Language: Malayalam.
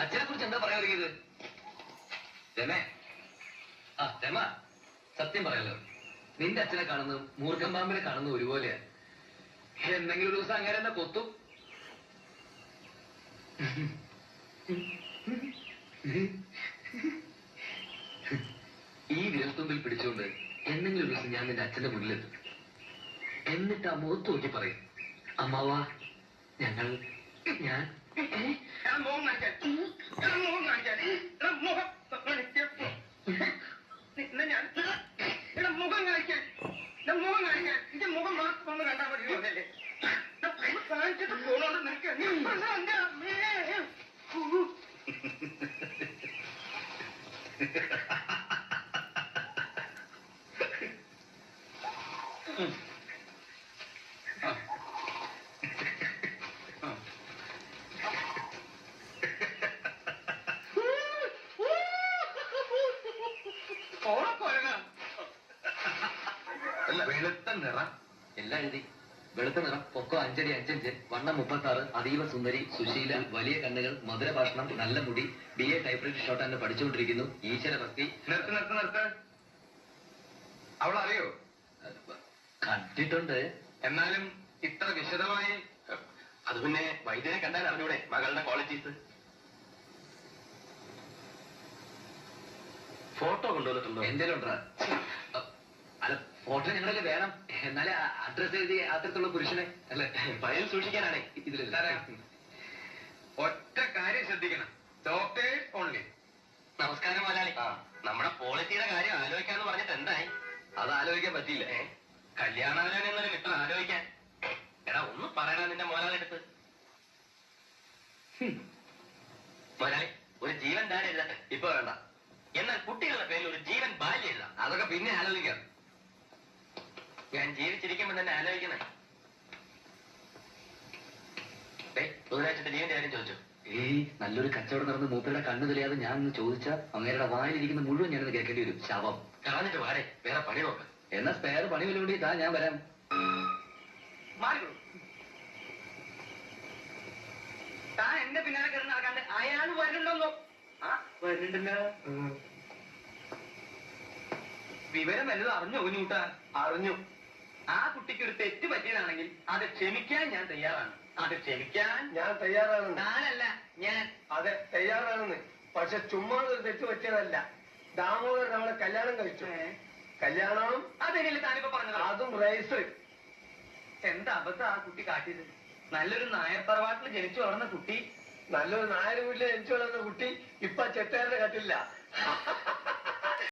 അച്ഛനെ കുറിച്ച് എന്താ പറയാൻ ഒരുങ്ങിയത്? രമേ, രമ, സത്യം പറയാലോ, നിന്റെ അച്ഛനെ കാണുന്നത് മൂർഖൻ പാമ്പിനെ കാണുന്നത് ഒരുപോലെയാ. എന്തെങ്കിലും ഒരു ദിവസം അങ്ങനെ തന്നെ കൊത്തും. ഈ വിരൽത്തുമ്പിൽ പിടിച്ചുകൊണ്ട് എന്തെങ്കിലും ഒരു ദിവസം ഞാൻ നിന്റെ അച്ഛന്റെ മുന്നിലെത്തും. എന്നിട്ട് ആ മുഖത്ത് നോക്കി പറയും, അമ്മാവാ ഞാൻ മുഖം മാത്രം ഒന്ന് കണ്ടാൽ മതി. കാണിച്ചിട്ട് പോണോണ്ട് നിനക്ക് വെളുത്ത നിറം എല്ലാം എഴുതി. വെളുത്ത നിറം, പൊക്കം 5 അടി 5 ഇഞ്ച്, വണ്ണം 36, അതീവ സുന്ദരി, സുശീല, വലിയ കണ്ണുകൾ, മധുര ഭാഷണം, നല്ല മുടി, BA ടൈപ്പ്റൈറ്റർ ഷോർട്ട് ഹാൻഡ് പഠിച്ചുകൊണ്ടിരിക്കുന്നു, ഈശ്വരഭക്തി. നിർത്ത്. അവളറിയോ? കണ്ടിട്ടുണ്ട്. എന്നാലും ഇത്ര വിശദമായി? അത് പിന്നെ വൈദ്യനെ കണ്ടാൽ അറിഞ്ഞൂടെ മകളുടെ ക്വാളിറ്റീസ്? ഫോട്ടോ കൊണ്ടുവന്നിട്ടുണ്ടോ? എന്തേലും ഉണ്ടാ? അല്ല, ഫോട്ടോ ഞങ്ങളല്ലേ വേണം. എന്നാലേ അഡ്രസ് എഴുതി അത്തരത്തിലുള്ള പുരുഷനെ അല്ലെ ഫയൽ സൂക്ഷിക്കാനാണ് ഇതിലല്ല. ഒറ്റ കാര്യം ശ്രദ്ധിക്കണം, ഡോക്ടേഴ്സ് ഓൺലി. നമസ്കാരം മലയാളി. നമ്മുടെ പോളിസിയുടെ കാര്യം ആലോചിക്കാന്ന് പറഞ്ഞിട്ട് എന്തായി? അത് ആലോചിക്കാൻ പറ്റിയില്ല. കല്യാണാലോചന എന്നൊരു മിത്രം ആലോചിക്കാൻ. എടാ ഒന്ന് പറയണ നിന്റെ മോലാളെടുത്ത്. മോലാളി, ഒരു ജീവൻ ദാനം എഴുതട്ടെ. ഇപ്പൊ വേണ്ട. എന്നാൽ കുട്ടികളുടെ പേരിൽ ഒരു ജീവൻ ബാല്യം എഴുതാം. അതൊക്കെ പിന്നെ ആലോചിക്കാം. ഞാൻ ജീവിച്ചിരിക്കുമ്പോ തന്നെ ആലോചിക്കണേ. ബുധനാഴ്ചത്തെ ജീവന്റെ കാര്യം ചോദിച്ചു. നല്ലൊരു കച്ചവടം നടന്ന് മൂപ്പരുടെ കണ്ണു തെളിയാതെ ഞാൻ ഒന്ന് ചോദിച്ചാൽ അങ്ങേരുടെ വായിലിരിക്കുന്ന മുഴുവൻ ഞാനത് കേൾക്കേണ്ടി വരും. ശവം കളഞ്ഞിട്ട് വാടേ, വേറെ പണി നോക്കാം. എന്നാ സ്പെയർ പണി വല്ലോണ്ടി താ, ഞാൻ വരാം. താൻ എന്റെ പിന്നാലെ കയറി നടക്കാണ്ട് അയാൾ വരുന്നുണ്ടോ? വരുന്നുണ്ടല്ലോ. വിവരം വല്ലതും അറിഞ്ഞോ കുഞ്ഞൂട്ടാ? അറിഞ്ഞു. ആ കുട്ടിക്ക് ഒരു തെറ്റ് പറ്റിയതാണെങ്കിൽ അത് ക്ഷമിക്കാൻ ഞാൻ തയ്യാറാണ്. അത് ക്ഷമിക്കാൻ ഞാൻ തയ്യാറാണ്. ഞാനല്ല, ഞാൻ. അതെ, തയ്യാറാണെന്ന്. പക്ഷെ ചുമ്മാ ഒരു തെറ്റ് പറ്റിയതല്ല. ദാമോദരൻ നമ്മളെ കല്യാണം കഴിച്ചു. കല്യാണം അതെങ്ങനെ താനിപ്പോ പറഞ്ഞത്? അതും റൈസ്. എന്താ അബദ്ധം ആ കുട്ടി കാട്ടിയത്? നല്ലൊരു നായർ തറവാട്ടിൽ ജനിച്ചു വളർന്ന കുട്ടി, നല്ലൊരു നായർ വീട്ടിൽ ജനിച്ചു വളർന്ന കുട്ടി ഇപ്പൊ ചെട്ടുകാരുടെ കട്ടില്ല.